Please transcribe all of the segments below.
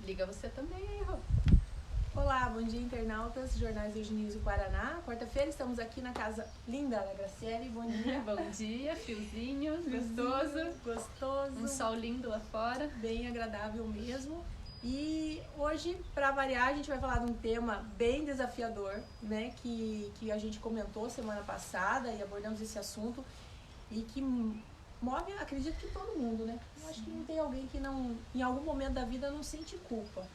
Liga você também aí, Rô. Olá, bom dia, internautas, Jornais do Diniz Paraná. Quarta-feira estamos aqui na casa linda da Graciele. Bom dia. Bom dia, friozinho, gostoso. Gostoso. Um sol lindo lá fora. Bem agradável mesmo. E hoje, para variar, a gente vai falar de um tema bem desafiador, né? Que a gente comentou semana passada e abordamos esse assunto e que move, acredito que todo mundo, né? Eu acho que não tem alguém que não, em algum momento da vida, não sente culpa.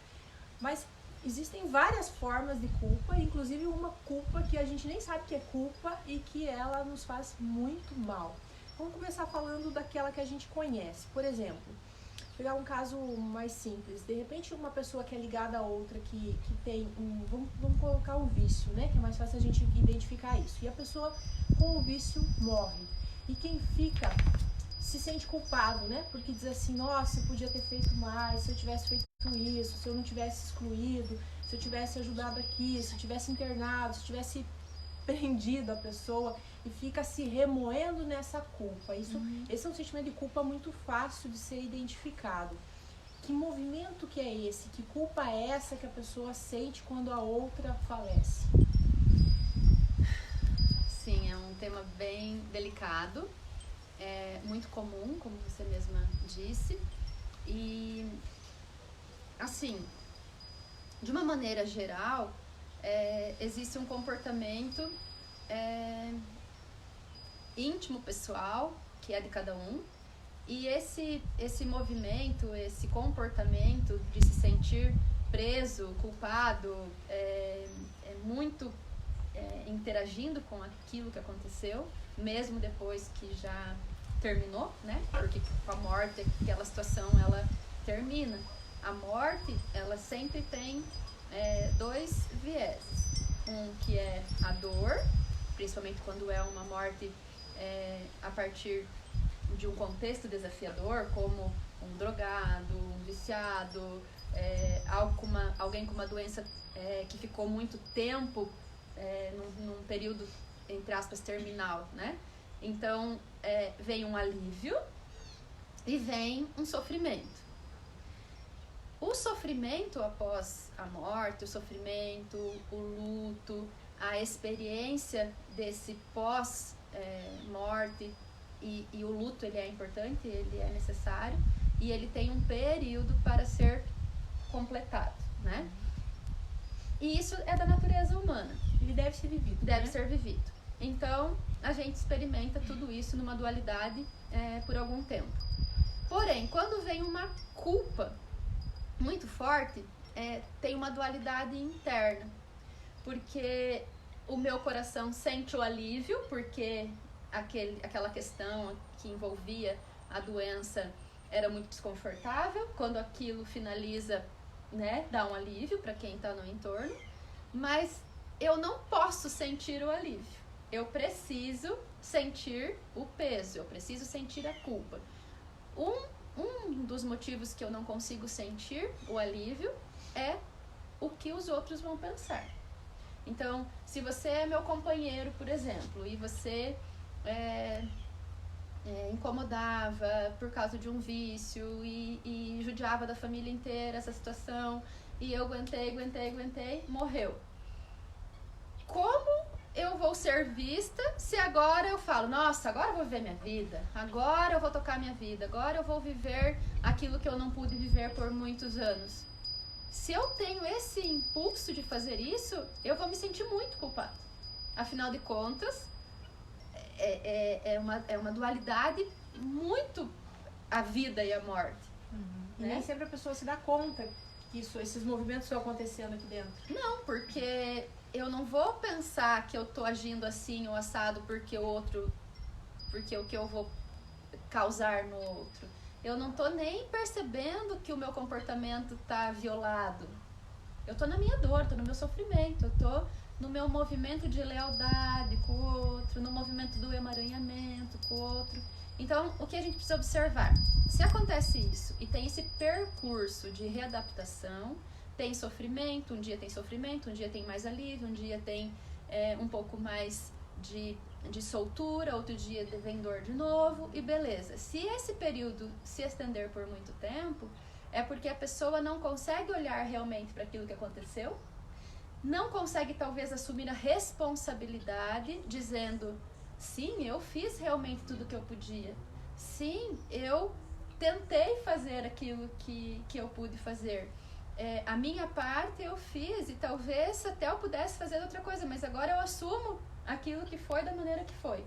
Mas existem várias formas de culpa, inclusive uma culpa que a gente nem sabe que é culpa e que ela nos faz muito mal. Vamos começar falando daquela que a gente conhece. Por exemplo, pegar um caso mais simples. De repente, uma pessoa que é ligada a outra, que tem um... Vamos colocar um vício, né? Que é mais fácil a gente identificar isso. E a pessoa com o vício morre. E quem fica se sente culpado, né? Porque diz assim, nossa, eu podia ter feito mais, se eu tivesse feito isso, se eu não tivesse excluído, se eu tivesse ajudado aqui, se eu tivesse internado, se eu tivesse prendido a pessoa, e fica se remoendo nessa culpa. Esse é um sentimento de culpa muito fácil de ser identificado. Que movimento que é esse? Que culpa é essa que a pessoa sente quando a outra falece? Sim, é um tema bem delicado, é muito comum, como você mesma disse, e assim, de uma maneira geral, existe um comportamento íntimo, pessoal, que é de cada um, e esse movimento, esse comportamento de se sentir preso, culpado, muito interagindo com aquilo que aconteceu, mesmo depois que já terminou, né? Porque com a morte, aquela situação, ela termina. A morte, ela sempre tem dois vieses. Um que é a dor, principalmente quando é uma morte a partir de um contexto desafiador, como um drogado, um viciado, alguém com uma doença que ficou muito tempo num período, entre aspas, terminal, né? Então, vem um alívio e vem um sofrimento. O sofrimento após a morte, o sofrimento, o luto, a experiência desse pós-morte, e o luto ele é importante, ele é necessário, e ele tem um período para ser completado, né? E isso é da natureza humana. Ele deve ser vivido. Deve ser vivido. Então, a gente experimenta tudo isso numa dualidade por algum tempo. Porém, quando vem uma culpa muito forte, tem uma dualidade interna. Porque o meu coração sente o alívio, porque aquela questão que envolvia a doença era muito desconfortável. Quando aquilo finaliza, né, dá um alívio para quem está no entorno. Mas eu não posso sentir o alívio. Eu preciso sentir o peso, eu preciso sentir a culpa. Um dos motivos que eu não consigo sentir o alívio é o que os outros vão pensar. Então, se você é meu companheiro, por exemplo, e você incomodava por causa de um vício e judiava da família inteira essa situação, e eu aguentei, morreu. Como eu vou ser vista se agora eu falo, nossa, agora eu vou viver minha vida, agora eu vou tocar minha vida, agora eu vou viver aquilo que eu não pude viver por muitos anos? Se eu tenho esse impulso de fazer isso, eu vou me sentir muito culpada. Afinal de contas, é uma dualidade muito a vida e a morte. E nem sempre a pessoa se dá conta que esses movimentos estão acontecendo aqui dentro. Não, porque eu não vou pensar que eu tô agindo assim ou assado porque o que eu vou causar no outro. Eu não tô nem percebendo que o meu comportamento tá violado. Eu tô na minha dor, tô no meu sofrimento, eu tô no meu movimento de lealdade com o outro, no movimento do emaranhamento com o outro. Então, o que a gente precisa observar? Se acontece isso e tem esse percurso de readaptação, tem sofrimento, um dia tem mais alívio, um dia tem um pouco mais de soltura, outro dia vem dor de novo, e beleza. Se esse período se estender por muito tempo, é porque a pessoa não consegue olhar realmente para aquilo que aconteceu, não consegue talvez assumir a responsabilidade, dizendo, sim, eu fiz realmente tudo o que eu podia, sim, eu tentei fazer aquilo que eu pude fazer. A minha parte eu fiz e talvez até eu pudesse fazer outra coisa, mas agora eu assumo aquilo que foi da maneira que foi.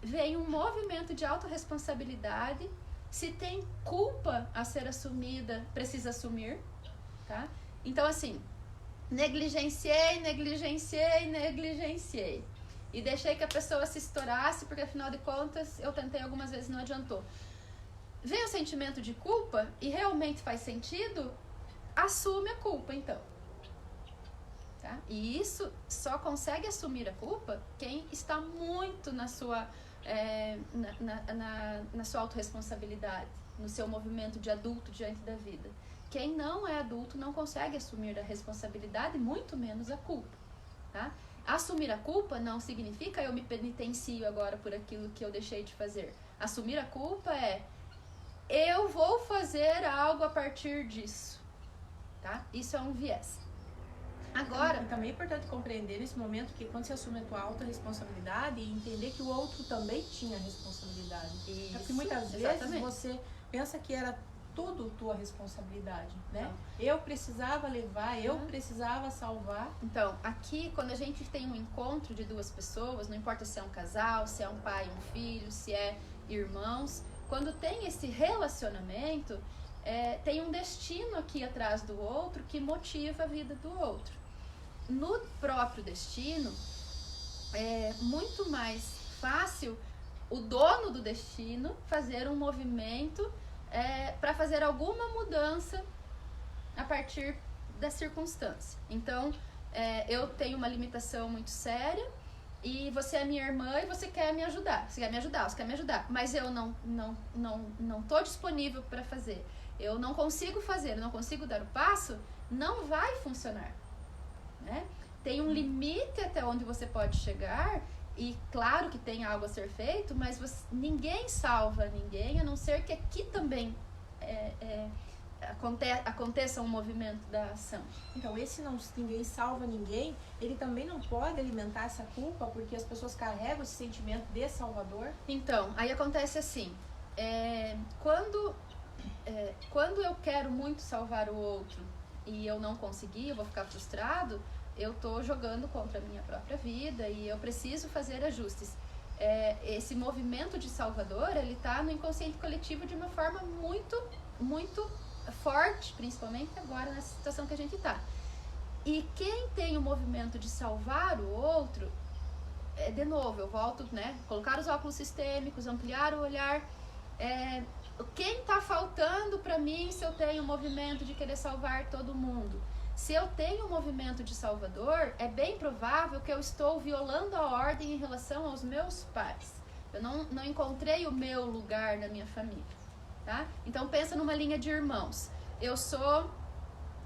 Vem um movimento de autorresponsabilidade. Se tem culpa a ser assumida, precisa assumir, tá? Então, assim, negligenciei e deixei que a pessoa se estourasse, porque afinal de contas eu tentei algumas vezes e não adiantou. Vem o sentimento de culpa e realmente faz sentido, assume a culpa, então. Tá? E isso só consegue assumir a culpa quem está muito na sua, na sua autorresponsabilidade, no seu movimento de adulto diante da vida. Quem não é adulto não consegue assumir a responsabilidade, muito menos a culpa. Tá? Assumir a culpa não significa eu me penitencio agora por aquilo que eu deixei de fazer. Assumir a culpa é eu vou fazer algo a partir disso. Tá? Isso é um viés. Agora, também é importante compreender nesse momento que quando você assume a tua autorresponsabilidade e entender que o outro também tinha responsabilidade. Isso, porque muitas vezes você pensa que era tudo tua responsabilidade, né? Não. Eu precisava levar, eu precisava salvar. Então, aqui quando a gente tem um encontro de duas pessoas, não importa se é um casal, se é um pai e um filho, se é irmãos, quando tem esse relacionamento, tem um destino aqui atrás do outro que motiva a vida do outro. No próprio destino, é muito mais fácil o dono do destino fazer um movimento para fazer alguma mudança a partir da circunstância. Então, eu tenho uma limitação muito séria e você é minha irmã e você quer me ajudar. Você quer me ajudar, mas eu não tô disponível para fazer. Eu não consigo fazer, eu não consigo dar o passo, não vai funcionar. Né? Tem um limite até onde você pode chegar e claro que tem algo a ser feito, mas ninguém salva ninguém, a não ser que aqui também aconteça um movimento da ação. Então, esse ninguém salva ninguém, ele também não pode alimentar essa culpa porque as pessoas carregam esse sentimento de salvador? Então, aí acontece assim, quando eu quero muito salvar o outro e eu não conseguir, eu vou ficar frustrado, eu tô jogando contra a minha própria vida e eu preciso fazer ajustes. Esse movimento de salvador, ele tá no inconsciente coletivo de uma forma muito, muito forte, principalmente agora nessa situação que a gente tá. E quem tem o movimento de salvar o outro, de novo, eu volto, né, colocar os óculos sistêmicos, ampliar o olhar, quem tá faltando para mim se eu tenho o movimento de querer salvar todo mundo? Se eu tenho um movimento de salvador, é bem provável que eu estou violando a ordem em relação aos meus pais. Eu não encontrei o meu lugar na minha família. Tá? Então pensa numa linha de irmãos. Eu sou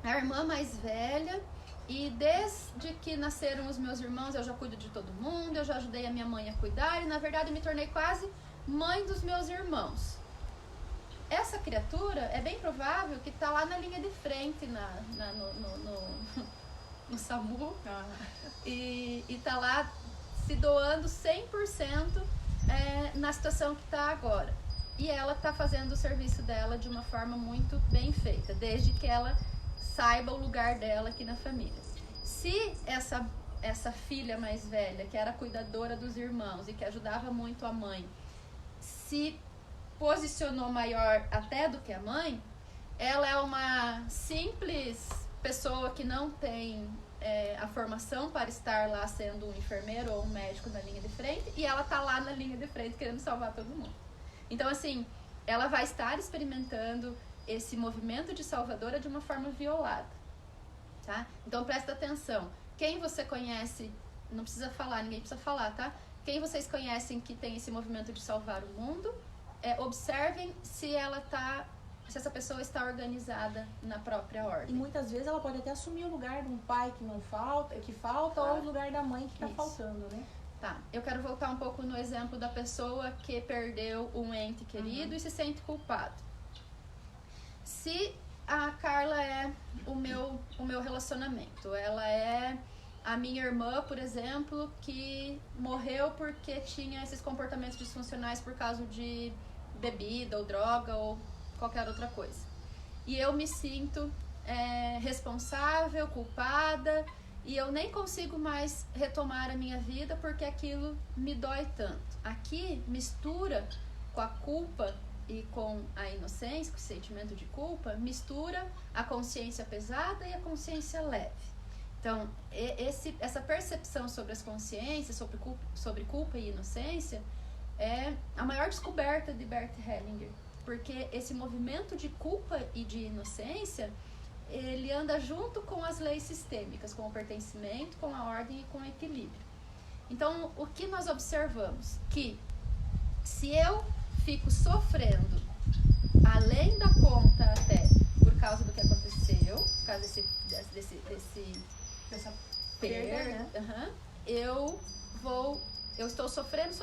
a irmã mais velha e desde que nasceram os meus irmãos eu já cuido de todo mundo, eu já ajudei a minha mãe a cuidar e na verdade eu me tornei quase mãe dos meus irmãos. Essa criatura é bem provável que está lá na linha de frente no SAMU e está lá se doando 100% na situação que está agora. E ela está fazendo o serviço dela de uma forma muito bem feita, desde que ela saiba o lugar dela aqui na família. Se essa filha mais velha, que era cuidadora dos irmãos e que ajudava muito a mãe, se posicionou maior até do que a mãe, ela é uma simples pessoa que não tem a formação para estar lá sendo um enfermeiro ou um médico na linha de frente e ela tá lá na linha de frente querendo salvar todo mundo. Então, assim, ela vai estar experimentando esse movimento de salvadora de uma forma violada, tá? Então, presta atenção. Quem você conhece, não precisa falar, ninguém precisa falar, tá? Quem vocês conhecem que tem esse movimento de salvar o mundo, observem se essa pessoa está organizada na própria ordem. E muitas vezes ela pode até assumir o lugar de um pai que falta ou o lugar da mãe que está faltando, né? Tá, eu quero voltar um pouco no exemplo da pessoa que perdeu um ente querido e se sente culpado. Se a Carla é o meu relacionamento. Ela é a minha irmã, por exemplo, que morreu porque tinha esses comportamentos disfuncionais por causa de bebida ou droga ou qualquer outra coisa. E eu me sinto responsável, culpada, e eu nem consigo mais retomar a minha vida porque aquilo me dói tanto. Aqui mistura com a culpa e com a inocência, com o sentimento de culpa, mistura a consciência pesada e a consciência leve. Então, essa percepção sobre as consciências, sobre culpa e inocência, é a maior descoberta de Bert Hellinger. Porque esse movimento de culpa e de inocência, ele anda junto com as leis sistêmicas, com o pertencimento, com a ordem e com o equilíbrio. Então, o que nós observamos? Que se eu fico sofrendo além da conta até por causa do que aconteceu, por causa dessa perda, né? Eu estou sofrendo.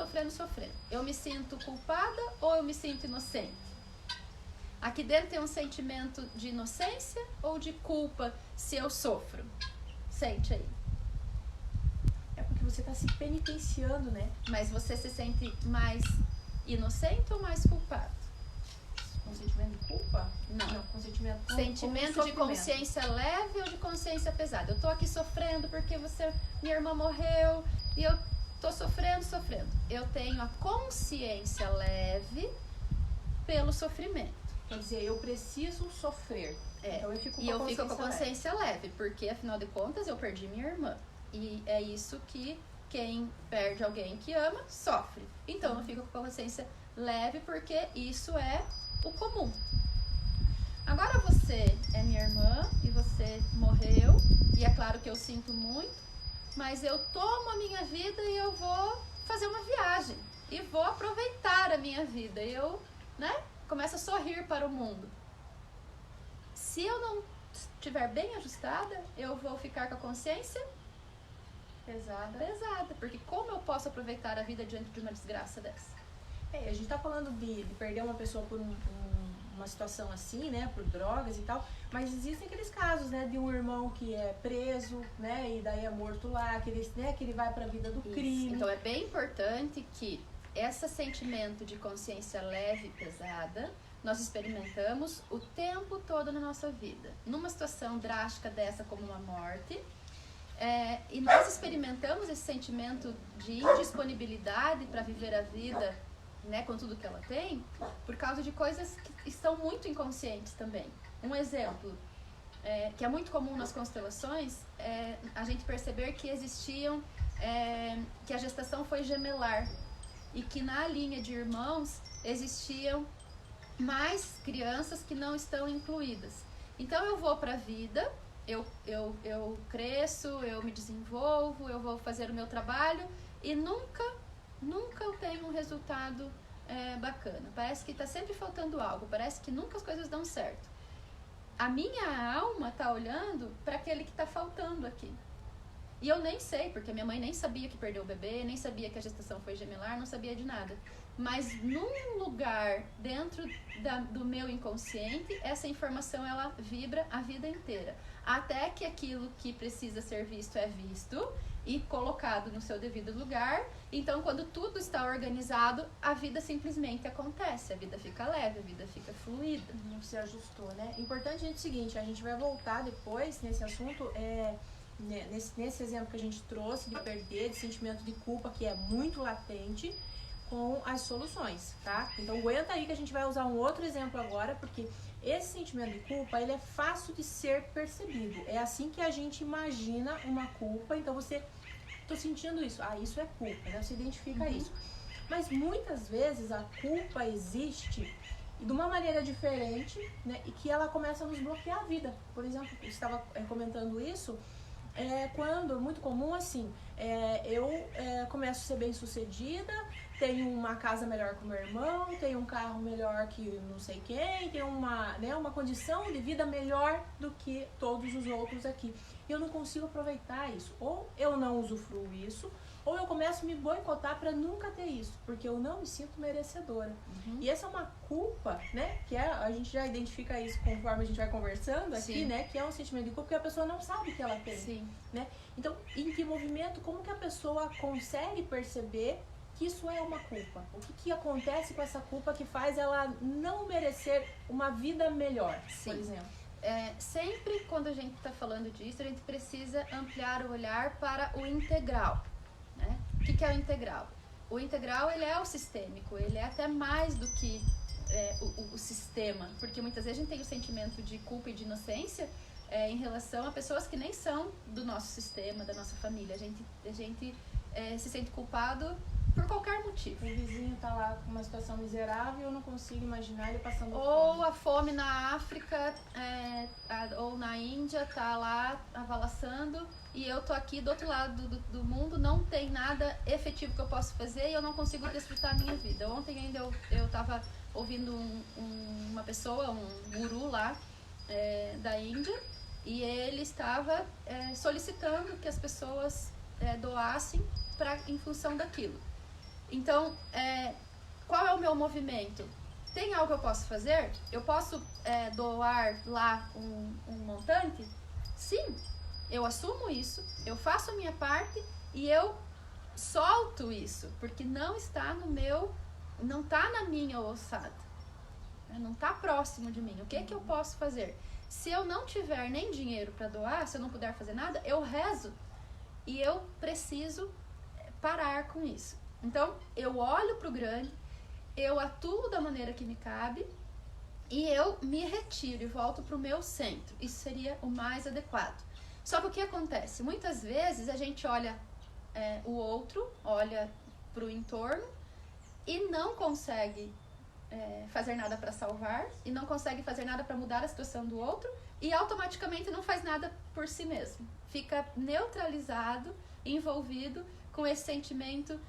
Eu me sinto culpada ou eu me sinto inocente? Aqui dentro tem um sentimento de inocência ou de culpa se eu sofro? Sente aí. É porque você está se penitenciando, né? Mas você se sente mais inocente ou mais culpado? Com sentimento de culpa? Não, com sentimento sentimento de consciência leve ou de consciência pesada? Eu tô aqui sofrendo porque minha irmã morreu e eu tô sofrendo. Eu tenho a consciência leve pelo sofrimento. Quer dizer, eu preciso sofrer. Então eu fico com a consciência leve, porque afinal de contas eu perdi minha irmã. E é isso que quem perde alguém que ama sofre. Então eu fico com a consciência leve porque isso é o comum. Agora você é minha irmã e você morreu, e é claro que eu sinto muito, mas eu tomo a minha vida e eu vou fazer uma viagem e vou aproveitar a minha vida. E eu, começo a sorrir para o mundo. Se eu não estiver bem ajustada, eu vou ficar com a consciência pesada, porque como eu posso aproveitar a vida diante de uma desgraça dessa? A gente tá falando de perder uma pessoa por uma situação assim, né, por drogas e tal, mas existem aqueles casos, né, de um irmão que é preso, né, e daí é morto lá, que ele vai pra vida do crime. Então é bem importante que esse sentimento de consciência leve e pesada nós experimentamos o tempo todo na nossa vida. Numa situação drástica dessa como uma morte, e nós experimentamos esse sentimento de indisponibilidade para viver a vida, com tudo que ela tem, por causa de coisas que estão muito inconscientes também. Um exemplo, que é muito comum nas constelações, é a gente perceber que que a gestação foi gemelar e que na linha de irmãos existiam mais crianças que não estão incluídas. Então eu vou para a vida, eu cresço, eu me desenvolvo, eu vou fazer o meu trabalho e nunca eu tenho um resultado bacana. Parece que está sempre faltando algo, parece que nunca as coisas dão certo. A minha alma está olhando para aquele que está faltando aqui. E eu nem sei, porque minha mãe nem sabia que perdeu o bebê, nem sabia que a gestação foi gemelar, não sabia de nada. Mas num lugar dentro do meu inconsciente, essa informação ela vibra a vida inteira. Até que aquilo que precisa ser visto é visto e colocado no seu devido lugar. Então, quando tudo está organizado, a vida simplesmente acontece. A vida fica leve, a vida fica fluida. Não se ajustou, né? Importante é o seguinte, a gente vai voltar depois nesse assunto, nesse exemplo que a gente trouxe de perder, de sentimento de culpa, que é muito latente, com as soluções, tá? Então aguenta aí que a gente vai usar um outro exemplo agora, porque esse sentimento de culpa, ele é fácil de ser percebido. É assim que a gente imagina uma culpa. Então tô sentindo isso. Isso é culpa, né? Você identifica isso. Mas muitas vezes a culpa existe de uma maneira diferente, né? E que ela começa a nos bloquear a vida. Por exemplo, eu estava comentando isso, quando, muito comum assim, eu começo a ser bem sucedida, tenho uma casa melhor que o meu irmão, tenho um carro melhor que não sei quem, tenho uma condição de vida melhor do que todos os outros aqui. E eu não consigo aproveitar isso. Ou eu não usufruo isso, ou eu começo a me boicotar para nunca ter isso, porque eu não me sinto merecedora. E essa é uma culpa, né? Que a gente já identifica isso conforme a gente vai conversando aqui, Sim. né? Que é um sentimento de culpa que a pessoa não sabe que ela tem. Sim. Né? Então, em que movimento, como que a pessoa consegue perceber que isso é uma culpa? O que acontece com essa culpa que faz ela não merecer uma vida melhor, Sim. por exemplo? Sempre quando a gente está falando disso, a gente precisa ampliar o olhar para o integral. Né? O que é o integral? O integral, ele é o sistêmico, ele é até mais do que o sistema, porque muitas vezes a gente tem o sentimento de culpa e de inocência em relação a pessoas que nem são do nosso sistema, da nossa família. A gente se sente culpado por qualquer motivo. O vizinho tá lá com uma situação miserável e eu não consigo imaginar ele passando Ou fome. a fome na África ou na Índia tá lá avalaçando e eu tô aqui do outro lado do mundo, não tem nada efetivo que eu possa fazer e eu não consigo desfrutar a minha vida. Ontem ainda eu tava ouvindo uma pessoa, um guru lá da Índia, e ele estava solicitando que as pessoas doassem em função daquilo. Então, qual é o meu movimento? Tem algo que eu posso fazer? Eu posso doar lá um montante? Sim, eu assumo isso, eu faço a minha parte e eu solto isso, porque não está não está na minha ossada, não está próximo de mim. O que eu posso fazer? Se eu não tiver nem dinheiro para doar, se eu não puder fazer nada, eu rezo e eu preciso parar com isso. Então, eu olho para o grande, eu atuo da maneira que me cabe e eu me retiro e volto para o meu centro. Isso seria o mais adequado. Só que o que acontece? Muitas vezes a gente olha o outro, olha para o entorno e não consegue fazer nada para salvar e não consegue fazer nada para mudar a situação do outro e automaticamente não faz nada por si mesmo. Fica neutralizado, envolvido com esse sentimento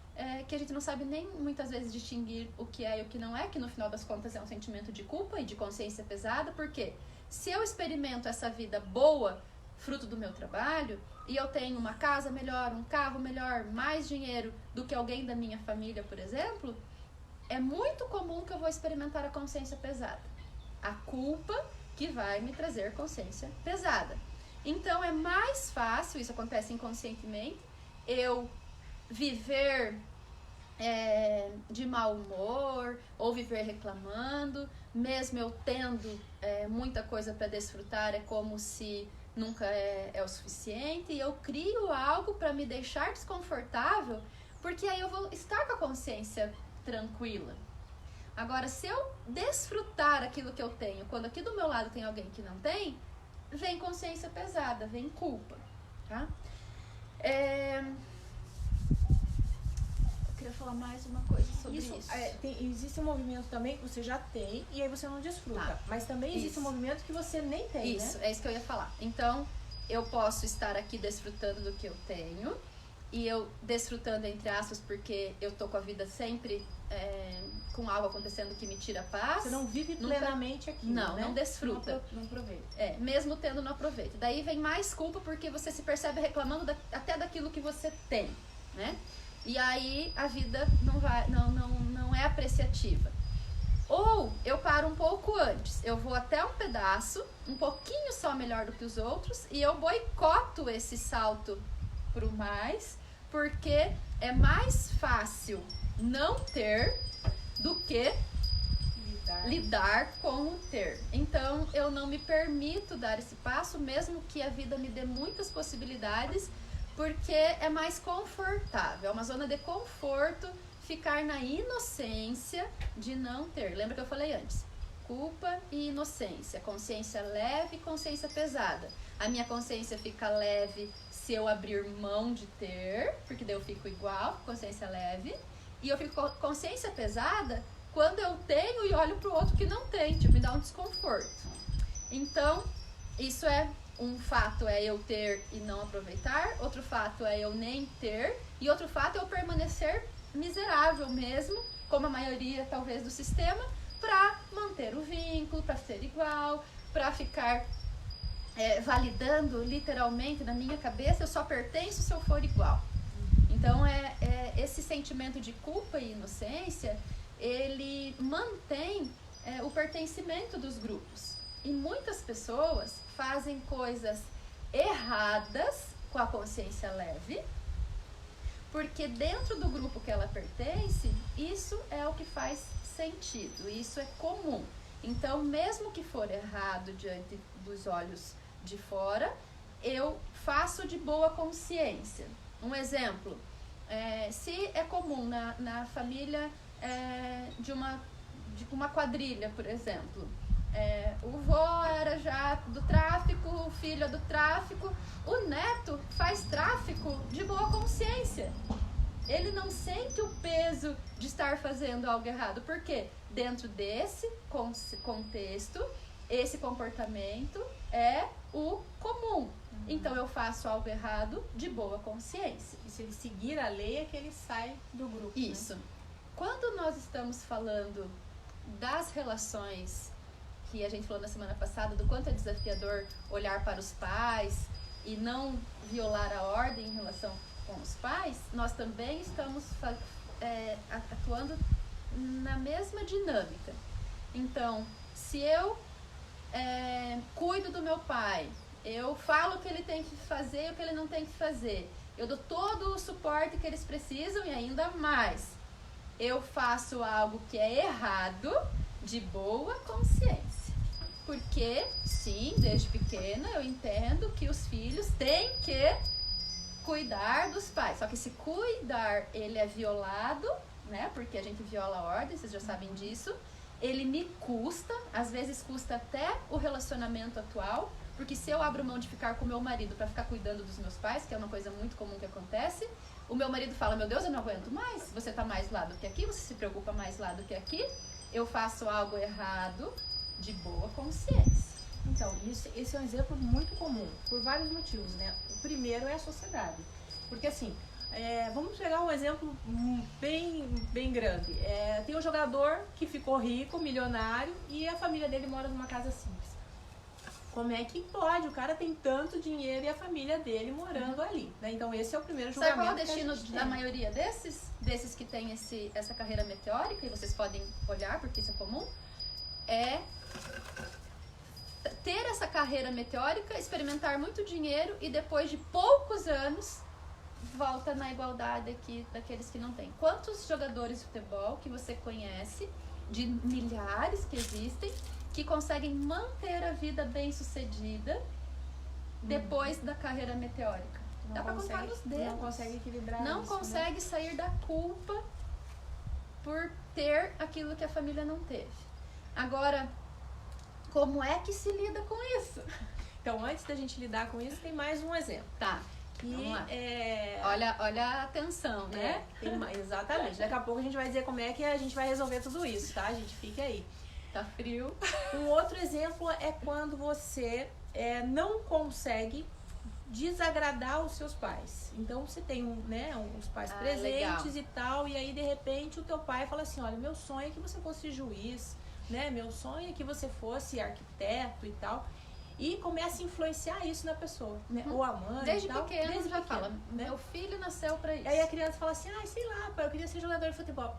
que a gente não sabe nem muitas vezes distinguir o que é e o que não é, que no final das contas é um sentimento de culpa e de consciência pesada, porque se eu experimento essa vida boa, fruto do meu trabalho, e eu tenho uma casa melhor, um carro melhor, mais dinheiro do que alguém da minha família, por exemplo, é muito comum que eu vou experimentar a consciência pesada. A culpa que vai me trazer consciência pesada. Então é mais fácil, isso acontece inconscientemente, eu viver de mau humor ou viver reclamando, mesmo eu tendo muita coisa para desfrutar, é como se nunca é o suficiente, e eu crio algo para me deixar desconfortável, porque aí eu vou estar com a consciência tranquila. Agora, se eu desfrutar aquilo que eu tenho, quando aqui do meu lado tem alguém que não tem, vem consciência pesada, vem culpa, tá? Eu queria falar mais uma coisa sobre isso. Existe um movimento também que você já tem e aí você não desfruta. Tá. Mas também existe um movimento que você nem tem, Isso, né? é isso que eu ia falar. Então, eu posso estar aqui desfrutando do que eu tenho, e eu desfrutando entre aspas porque eu tô com a vida sempre com algo acontecendo que me tira a paz. Você não vive plenamente aqui, não, né? não desfruta. Não aproveita. Mesmo tendo, não aproveita. Daí vem mais culpa porque você se percebe reclamando até daquilo que você tem, né? E aí a vida não é apreciativa. Ou eu paro um pouco antes, eu vou até um pedaço, um pouquinho só melhor do que os outros, e eu boicoto esse salto pro mais, porque é mais fácil não ter do que lidar com o ter. Então eu não me permito dar esse passo, mesmo que a vida me dê muitas possibilidades, porque é mais confortável, é uma zona de conforto ficar na inocência de não ter. Lembra que eu falei antes? Culpa e inocência, consciência leve e consciência pesada. A minha consciência fica leve se eu abrir mão de ter, porque daí eu fico igual, consciência leve, e eu fico com consciência pesada quando eu tenho e olho pro outro que não tem, tipo, me dá um desconforto. Então, isso um fato é eu ter e não aproveitar, outro fato é eu nem ter, e outro fato é eu permanecer miserável mesmo, como a maioria talvez do sistema, para manter o vínculo, para ser igual, para ficar validando literalmente na minha cabeça, eu só pertenço se eu for igual. Então esse sentimento de culpa e inocência, ele mantém o pertencimento dos grupos. E muitas pessoas fazem coisas erradas com a consciência leve, porque dentro do grupo que ela pertence, isso é o que faz sentido, isso é comum. Então, mesmo que for errado diante dos olhos de fora, eu faço de boa consciência. Um exemplo, se é comum na família de uma quadrilha, por exemplo, o vô era já do tráfico, o filho é do tráfico, o neto faz tráfico de boa consciência. Ele não sente o peso de estar fazendo algo errado. Por quê? Dentro desse contexto, esse comportamento é o comum. Então eu faço algo errado de boa consciência. E se ele seguir a lei é que ele sai do grupo. Isso. Né? Quando nós estamos falando das relações que a gente falou na semana passada, do quanto é desafiador olhar para os pais e não violar a ordem em relação com os pais, nós também estamos atuando na mesma dinâmica. Então, se eu cuido do meu pai, eu falo o que ele tem que fazer e o que ele não tem que fazer, eu dou todo o suporte que eles precisam e ainda mais, eu faço algo que é errado de boa consciência. Porque, sim, desde pequena eu entendo que os filhos têm que cuidar dos pais. Só que se cuidar, ele é violado, né? Porque a gente viola a ordem, vocês já sabem disso. Ele me custa, às vezes custa até o relacionamento atual, porque se eu abro mão de ficar com o meu marido para ficar cuidando dos meus pais, que é uma coisa muito comum que acontece, o meu marido fala, meu Deus, eu não aguento mais, você tá mais lá do que aqui, você se preocupa mais lá do que aqui, eu faço algo errado de boa consciência. Então, esse é um exemplo muito comum, por vários motivos, né? O primeiro é a sociedade. Porque assim, vamos pegar um exemplo bem grande. Tem um jogador que ficou rico, milionário, e a família dele mora numa casa simples. Como é que pode? O cara tem tanto dinheiro e a família dele morando ali, né? Então esse é o primeiro julgamento. Sabe qual é o destino da maioria desses que tem essa carreira meteórica? E vocês podem olhar, porque isso é comum. É ter essa carreira meteórica, experimentar muito dinheiro e depois de poucos anos volta na igualdade aqui daqueles que não têm. Quantos jogadores de futebol que você conhece, de milhares que existem, que conseguem manter a vida bem sucedida depois da carreira meteórica? Dá pra contar nos dedos. Não consegue equilibrar não isso, consegue né? sair da culpa por ter aquilo que a família não teve. Agora, como é que se lida com isso? Então, antes da gente lidar com isso, tem mais um exemplo. Tá. Que olha a atenção, né? Exatamente. Daqui a pouco a gente vai dizer como é que a gente vai resolver tudo isso, tá? A gente fica aí. Tá frio. Um outro exemplo é quando você não consegue desagradar os seus pais. Então você tem os pais presentes legal. E tal, e aí de repente o teu pai fala assim, olha, meu sonho é que você fosse juiz, né? Meu sonho é que você fosse arquiteto e tal. E começa a influenciar isso na pessoa, né? Ou a mãe. Desde pequeno já fala, né? Meu filho nasceu pra isso. Aí a criança fala assim, sei lá, pai, eu queria ser jogador de futebol.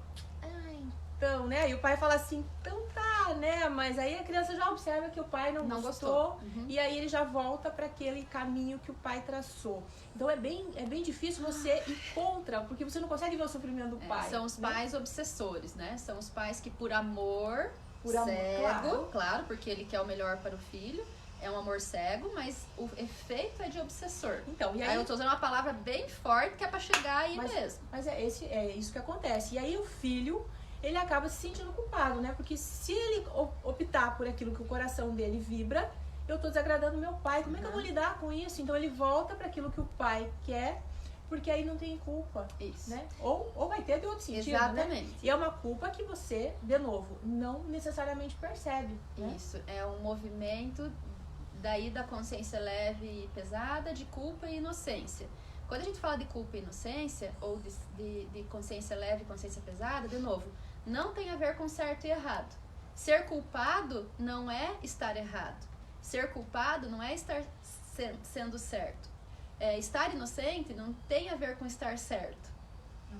Então, né? E o pai fala assim, então tá, né? Mas aí a criança já observa que o pai não gostou. E aí ele já volta para aquele caminho que o pai traçou. Então é bem difícil você ir contra, porque você não consegue ver o sofrimento do pai. São os pais obsessores, né? São os pais que por amor cego, claro, porque ele quer o melhor para o filho. É um amor cego, mas o efeito é de obsessor. Então, e aí eu tô usando uma palavra bem forte que é pra chegar aí mesmo. Mas é isso que acontece. E aí o filho, ele acaba se sentindo culpado, né? Porque se ele optar por aquilo que o coração dele vibra, eu tô desagradando meu pai. Como é que eu vou lidar com isso? Então ele volta para aquilo que o pai quer, porque aí não tem culpa. Isso. Né? Ou vai ter de outro sentido. Exatamente. Né? E é uma culpa que você, de novo, não necessariamente percebe. Né? Isso. É um movimento daí da consciência leve e pesada, de culpa e inocência. Quando a gente fala de culpa e inocência, ou de consciência leve e consciência pesada, de novo, não tem a ver com certo e errado. Ser culpado não é estar errado. Ser culpado não é estar sendo certo. Estar inocente não tem a ver com estar certo.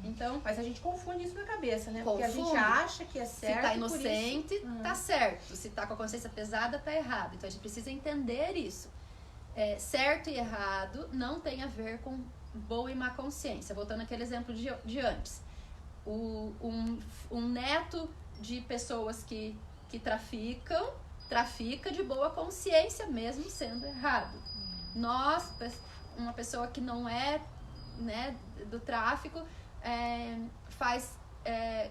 Então, mas a gente confunde isso na cabeça, né? Confunde. Porque a gente acha que é certo. Se tá inocente, isso... tá certo. Se tá com a consciência pesada, tá errado. Então a gente precisa entender isso. Certo e errado não tem a ver com boa e má consciência. Voltando àquele exemplo de antes. Um neto de pessoas que trafica de boa consciência, mesmo sendo errado. Nós, uma pessoa que não é, né, do tráfico, faz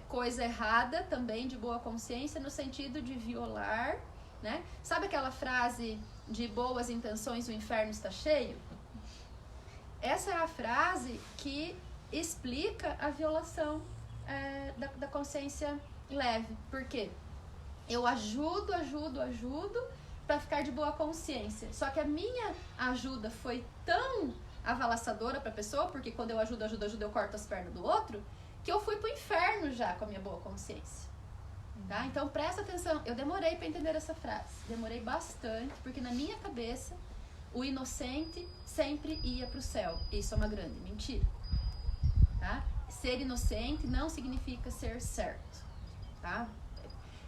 coisa errada também de boa consciência, no sentido de violar, né? Sabe aquela frase de boas intenções o inferno está cheio? Essa é a frase que explica a violação da consciência leve. Por quê? Eu ajudo para ficar de boa consciência. Só que a minha ajuda foi tão avalaçadora para a pessoa, porque quando eu ajudo, eu corto as pernas do outro, que eu fui pro inferno já com a minha boa consciência. Tá? Então presta atenção, eu demorei para entender essa frase. Demorei bastante, porque na minha cabeça o inocente sempre ia pro céu. Isso é uma grande mentira. Tá? Ser inocente não significa ser certo. Tá?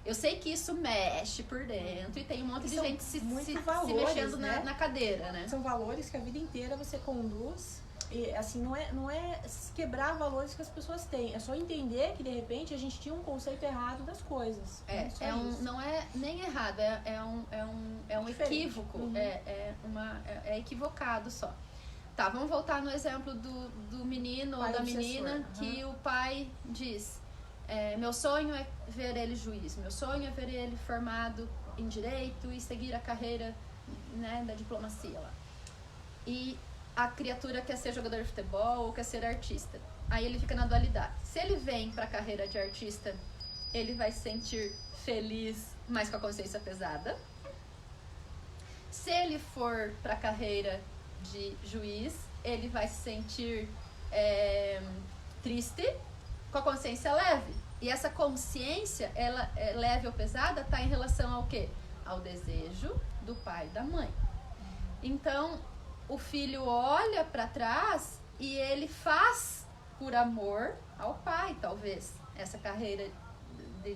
Eu sei que isso mexe por dentro e tem um monte de gente se mexendo, né, na cadeira, né? São valores que a vida inteira você conduz. E, assim, não é quebrar valores que as pessoas têm. É só entender que, de repente, a gente tinha um conceito errado das coisas. Não é nem errado, é um equívoco. Uhum. É equivocado só. Tá, vamos voltar no exemplo do menino ou da menina, que o pai diz: meu sonho é ver ele juiz, meu sonho é ver ele formado em direito e seguir a carreira, né, da diplomacia lá. E a criatura quer ser jogador de futebol ou quer ser artista. Aí ele fica na dualidade. Se ele vem para a carreira de artista, ele vai se sentir feliz, mas com a consciência pesada. Se ele for para a carreira de juiz, ele vai se sentir triste, com a consciência leve. E essa consciência, ela é leve ou pesada, está em relação ao quê? Ao desejo do pai e da mãe. Então, o filho olha para trás e ele faz por amor ao pai, talvez, essa carreira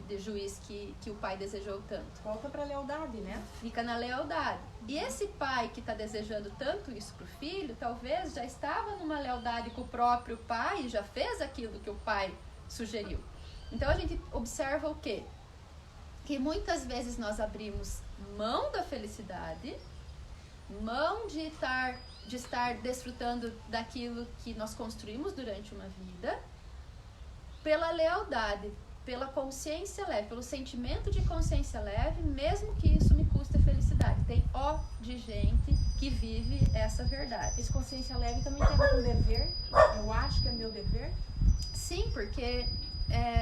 de juiz que o pai desejou tanto. Volta para a lealdade, né? Fica na lealdade. E esse pai que está desejando tanto isso pro filho, talvez já estava numa lealdade com o próprio pai e já fez aquilo que o pai sugeriu. Então a gente observa o quê? Que muitas vezes nós abrimos mão da felicidade, mão de estar desfrutando daquilo que nós construímos durante uma vida, pela lealdade, pela consciência leve, pelo sentimento de consciência leve, mesmo que isso me custe a felicidade. Tem de gente que vive essa verdade. Esse consciência leve também tem a ver com dever. Eu acho que é meu dever. Sim, porque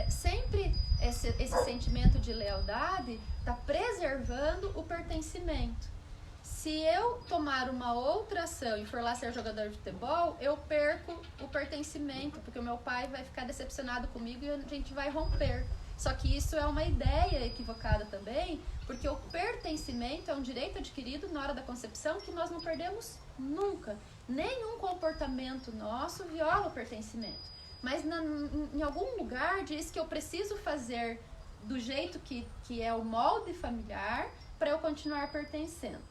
sempre esse sentimento de lealdade está preservando o pertencimimento. Se eu tomar uma outra ação e for lá ser jogador de futebol, eu perco o pertencimento, porque o meu pai vai ficar decepcionado comigo e a gente vai romper. Só que isso é uma ideia equivocada também, porque o pertencimento é um direito adquirido na hora da concepção que nós não perdemos nunca. Nenhum comportamento nosso viola o pertencimento. Mas em algum lugar diz que eu preciso fazer do jeito que é o molde familiar para eu continuar pertencendo.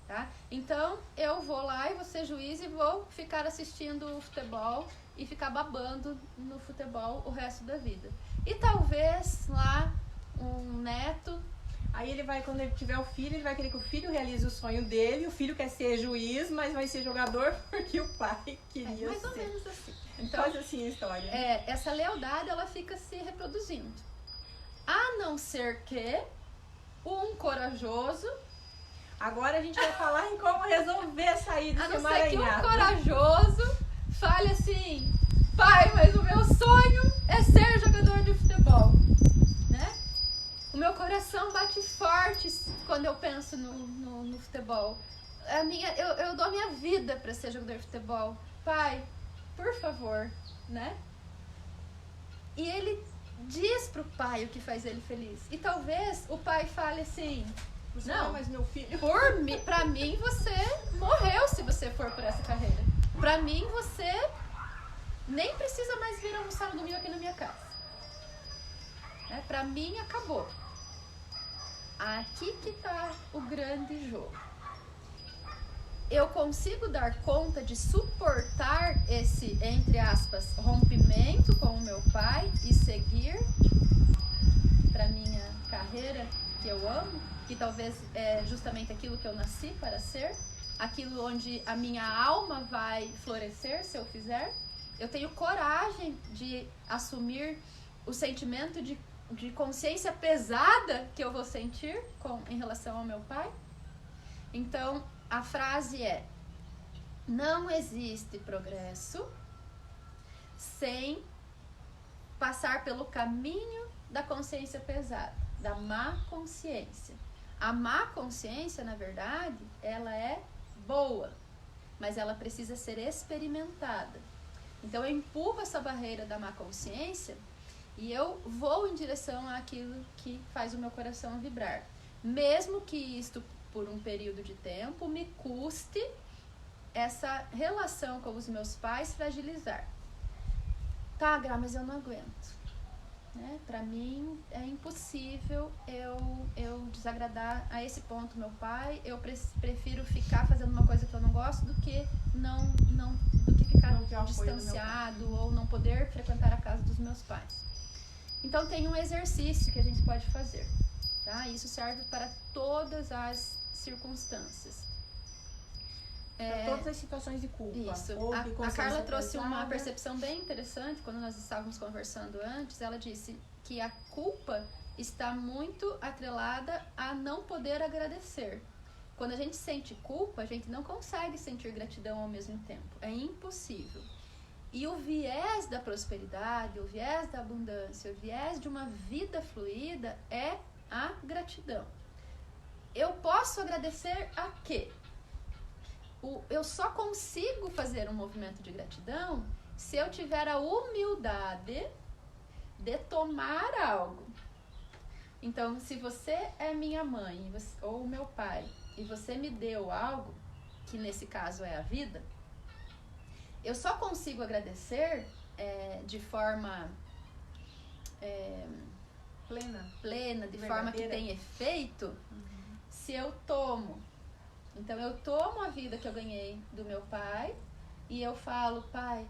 Tá? Então, eu vou lá e vou ser juiz e vou ficar assistindo o futebol e ficar babando no futebol o resto da vida. E talvez lá um neto... Aí ele vai, quando ele tiver o filho, ele vai querer que o filho realize o sonho dele. O filho quer ser juiz, mas vai ser jogador porque o pai queria ser. Mais ou menos assim. Então, quase assim a história. Essa lealdade, ela fica se reproduzindo. A não ser que um corajoso... Agora a gente vai falar em como resolver sair desse emaranhado. A não ser que um corajoso fale assim: pai, mas o meu sonho é ser jogador de futebol, né? O meu coração bate forte quando eu penso no futebol. Eu dou a minha vida para ser jogador de futebol. Pai, por favor, né? E ele diz pro pai o que faz ele feliz. E talvez o pai fale assim: não, mas meu filho... Pra mim, você morreu se você for por essa carreira. Pra mim, você nem precisa mais vir almoçar no domingo aqui na minha casa. Pra mim, acabou. Aqui que tá o grande jogo. Eu consigo dar conta de suportar esse, entre aspas, rompimento com o meu pai e seguir para minha carreira que eu amo, que talvez é justamente aquilo que eu nasci para ser, aquilo onde a minha alma vai florescer se eu fizer. Eu tenho coragem de assumir o sentimento de consciência pesada que eu vou sentir em relação ao meu pai. Então, a frase é: não existe progresso sem passar pelo caminho da consciência pesada, da má consciência. A má consciência, na verdade, ela é boa, mas ela precisa ser experimentada. Então eu empurro essa barreira da má consciência e eu vou em direção àquilo que faz o meu coração vibrar. Mesmo que isto, por um período de tempo, me custe essa relação com os meus pais fragilizar. Tá, Gra, mas eu não aguento. Pra mim é impossível eu desagradar a esse ponto meu pai. Eu prefiro ficar fazendo uma coisa que eu não gosto do que ficar distanciado ou não poder frequentar a casa dos meus pais. Então tem um exercício que a gente pode fazer, tá? Isso serve para todas as circunstâncias. Todas as situações de culpa. Isso. A Carla trouxe uma percepção bem interessante quando nós estávamos conversando antes. Ela disse que a culpa está muito atrelada a não poder agradecer. Quando a gente sente culpa, a gente não consegue sentir gratidão ao mesmo tempo. É impossível. E o viés da prosperidade, o viés da abundância, o viés de uma vida fluida é a gratidão. Eu posso agradecer a quê? Eu só consigo fazer um movimento de gratidão se eu tiver a humildade de tomar algo. Então, se você é minha mãe ou meu pai e você me deu algo, que nesse caso é a vida, eu só consigo agradecer de forma plena, de forma que tem efeito, se eu tomo. Então eu tomo a vida que eu ganhei do meu pai e eu falo: pai,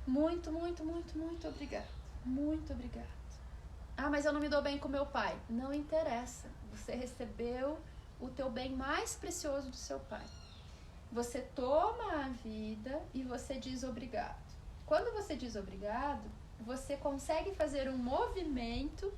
muito, muito, muito, muito obrigado. Muito obrigado. Ah, mas eu não me dou bem com meu pai. Não interessa. Você recebeu o teu bem mais precioso do seu pai. Você toma a vida e você diz obrigado. Quando você diz obrigado, você consegue fazer um movimento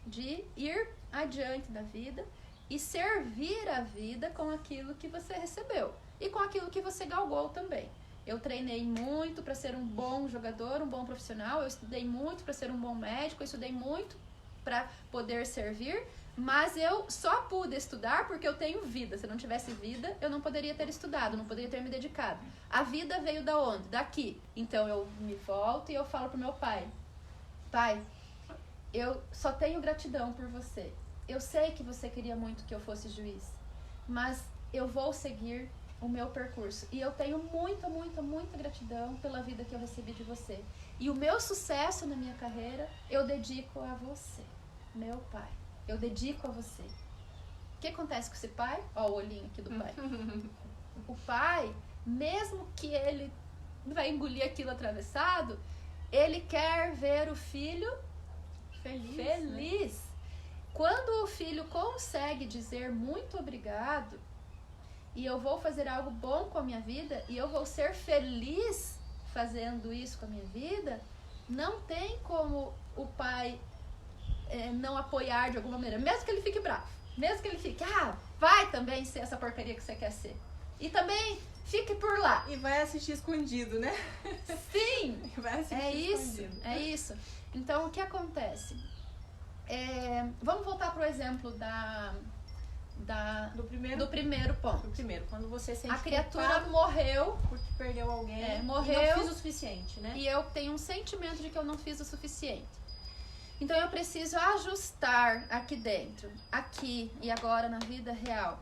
de ir adiante na vida e servir a vida com aquilo que você recebeu e com aquilo que você galgou também. Eu treinei muito para ser um bom jogador, um bom profissional, eu estudei muito para ser um bom médico, eu estudei muito para poder servir, mas eu só pude estudar porque eu tenho vida. Se eu não tivesse vida, eu não poderia ter estudado, não poderia ter me dedicado. A vida veio da onde? Daqui. Então eu me volto e eu falo pro meu pai: pai, eu só tenho gratidão por você. Eu sei que você queria muito que eu fosse juiz, mas eu vou seguir o meu percurso. E eu tenho muita, muita, muita gratidão pela vida que eu recebi de você. E o meu sucesso na minha carreira, eu dedico a você, meu pai. Eu dedico a você. O que acontece com esse pai? Ó, o olhinho aqui do pai. O pai, mesmo que ele vai engolir aquilo atravessado, ele quer ver o filho feliz. Né? Quando o filho consegue dizer muito obrigado, e eu vou fazer algo bom com a minha vida, e eu vou ser feliz fazendo isso com a minha vida, não tem como o pai não apoiar de alguma maneira, mesmo que ele fique bravo, mesmo que ele fique, vai também ser essa porcaria que você quer ser. E também fique por lá. E vai assistir escondido, né? Sim! Vai assistir escondido. É isso. Então, o que acontece? Vamos voltar pro exemplo do primeiro ponto. Do primeiro, quando você sente a criatura morreu porque perdeu alguém, morreu, e não fiz o suficiente, né? E eu tenho um sentimento de que eu não fiz o suficiente. Então eu preciso ajustar aqui dentro, aqui e agora na vida real.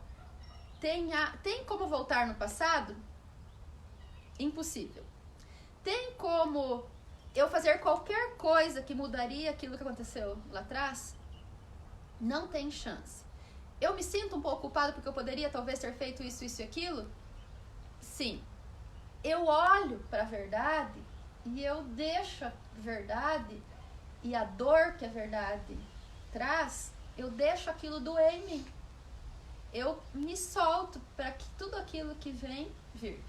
Tem como voltar no passado? Impossível. Tem como eu fazer qualquer coisa que mudaria aquilo que aconteceu lá atrás? Não tem chance. Eu me sinto um pouco culpada porque eu poderia talvez ter feito isso e aquilo? Sim. Eu olho para a verdade e eu deixo a verdade e a dor que a verdade traz, eu deixo aquilo doer em mim. Eu me solto para que tudo aquilo que vem vir.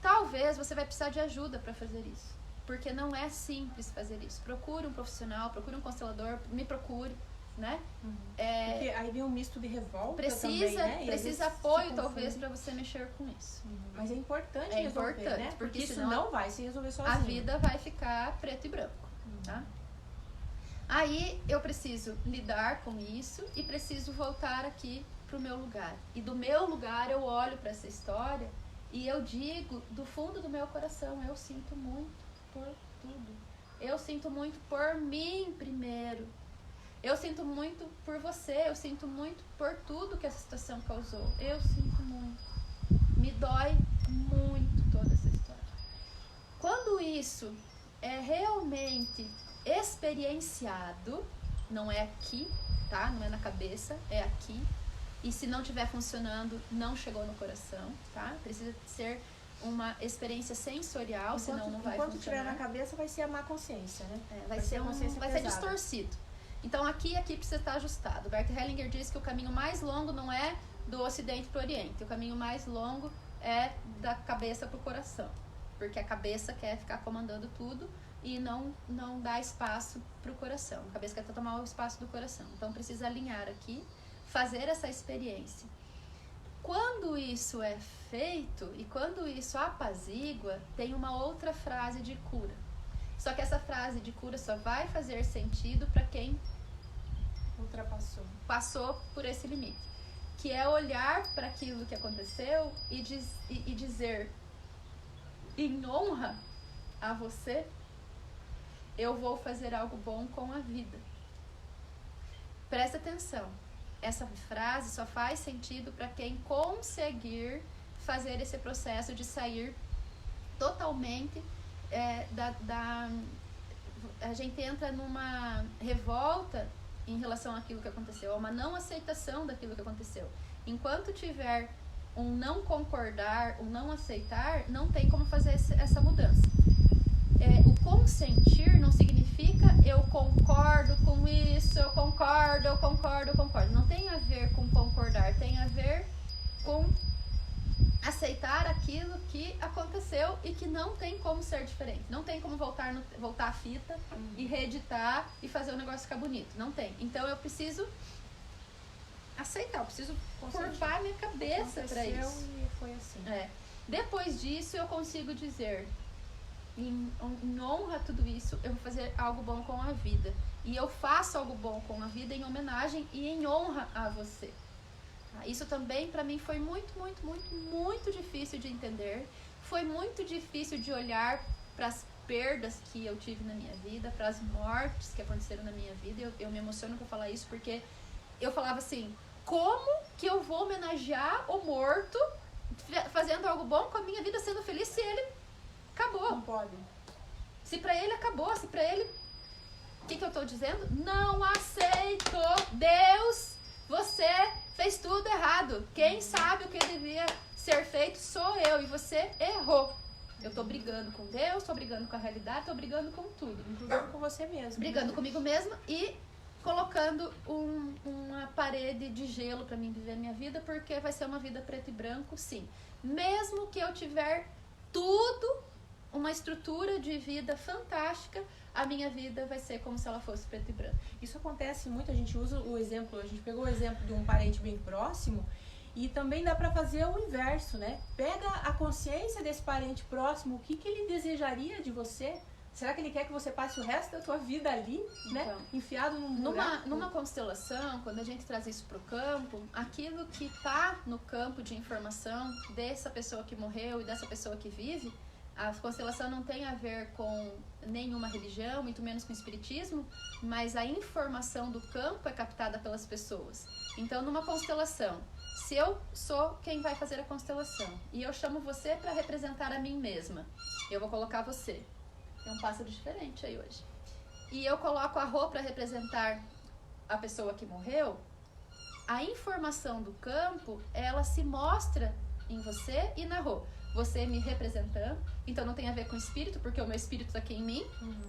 Talvez você vai precisar de ajuda para fazer isso, porque não é simples fazer isso. Procure um profissional, procure um constelador, me procure, né? Porque aí vem um misto de revolta precisa, também, né? Precisa apoio, talvez, para você mexer com isso. Mas é importante É resolver, importante, né? porque isso senão não vai se resolver sozinho. A vida vai ficar preto e branco, tá? Aí eu preciso lidar com isso e preciso voltar aqui pro meu lugar. E do meu lugar eu olho para essa história e eu digo do fundo do meu coração, eu sinto muito por tudo. Eu sinto muito por mim primeiro. Eu sinto muito por você, eu sinto muito por tudo que essa situação causou. Eu sinto muito. Me dói muito toda essa história. Quando isso é realmente experienciado, não é aqui, tá? Não é na cabeça, é aqui. E se não estiver funcionando, não chegou no coração, tá? Precisa ser uma experiência sensorial, senão não vai funcionar. Enquanto estiver na cabeça, vai ser a má consciência, né? Vai ser distorcido. Então aqui precisa estar ajustado. Bert Hellinger diz que o caminho mais longo não é do Ocidente para o Oriente. O caminho mais longo é da cabeça para o coração. Porque a cabeça quer ficar comandando tudo e não dá espaço para o coração. A cabeça quer tomar o espaço do coração. Então precisa alinhar aqui, fazer essa experiência. Quando isso é feito e quando isso apazigua, tem uma outra frase de cura. Só que essa frase de cura só vai fazer sentido para quem passou por esse limite. Que é olhar para aquilo que aconteceu e dizer, em honra a você, eu vou fazer algo bom com a vida. Presta atenção. Essa frase só faz sentido para quem conseguir fazer esse processo de sair totalmente a gente entra numa revolta em relação àquilo que aconteceu, uma não aceitação daquilo que aconteceu. Enquanto tiver um não concordar, um não aceitar, não tem como fazer essa mudança. O consentir não significa eu concordo com isso, eu concordo. Não tem a ver com concordar, tem a ver com aceitar aquilo que aconteceu e que não tem como ser diferente. Não tem como voltar a fita e reeditar e fazer o negócio ficar bonito. Não tem. Então eu preciso aceitar, eu preciso curvar minha cabeça para isso. E foi assim. Depois disso eu consigo dizer, em honra a tudo isso, eu vou fazer algo bom com a vida. E eu faço algo bom com a vida em homenagem e em honra a você. Isso também para mim foi muito, muito, muito, muito difícil de entender. Foi muito difícil de olhar para as perdas que eu tive na minha vida, para as mortes que aconteceram na minha vida. Eu me emociono por falar isso porque eu falava assim, como que eu vou homenagear o morto fazendo algo bom com a minha vida, sendo feliz, se ele acabou? Não pode. Se para ele acabou, se para ele... O que eu estou dizendo? Não aceito. Deus, você fez tudo errado. Quem sabe o que devia ser feito sou eu e você errou. Eu estou brigando com Deus, estou brigando com a realidade, estou brigando com tudo. Inclusive com você mesmo. Brigando comigo mesma e colocando uma parede de gelo para mim viver a minha vida, porque vai ser uma vida preto e branco, sim. Mesmo que eu tiver tudo, uma estrutura de vida fantástica, a minha vida vai ser como se ela fosse preto e branco. Isso acontece muito, a gente usa o exemplo, a gente pegou o exemplo de um parente bem próximo e também dá para fazer o inverso, né? Pega a consciência desse parente próximo, o que ele desejaria de você? Será que ele quer que você passe o resto da tua vida ali, né? Então, enfiado num buraco? Numa constelação, quando a gente traz isso pro campo, aquilo que tá no campo de informação dessa pessoa que morreu e dessa pessoa que vive, a constelação não tem a ver com nenhuma religião, muito menos com espiritismo, mas a informação do campo é captada pelas pessoas. Então, numa constelação, se eu sou quem vai fazer a constelação e eu chamo você para representar a mim mesma, eu vou colocar você. Tem um pássaro diferente aí hoje. E eu coloco a Rô para representar a pessoa que morreu. A informação do campo, ela se mostra em você e na Rô. Você me representando, então não tem a ver com espírito, porque o meu espírito está aqui em mim.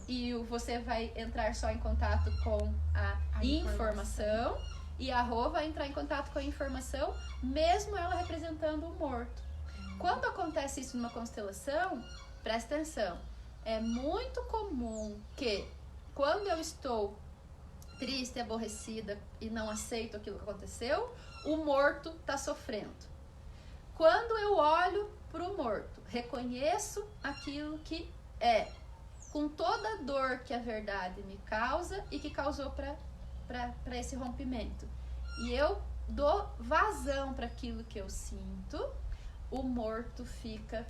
E você vai entrar só em contato com a informação. E a Rô vai entrar em contato com a informação, mesmo ela representando o morto. Quando acontece isso numa constelação, presta atenção, é muito comum que quando eu estou triste, aborrecida e não aceito aquilo que aconteceu, o morto está sofrendo. Quando eu olho para o morto, reconheço aquilo que é, com toda a dor que a verdade me causa e que causou para esse rompimento. E eu dou vazão para aquilo que eu sinto, o morto fica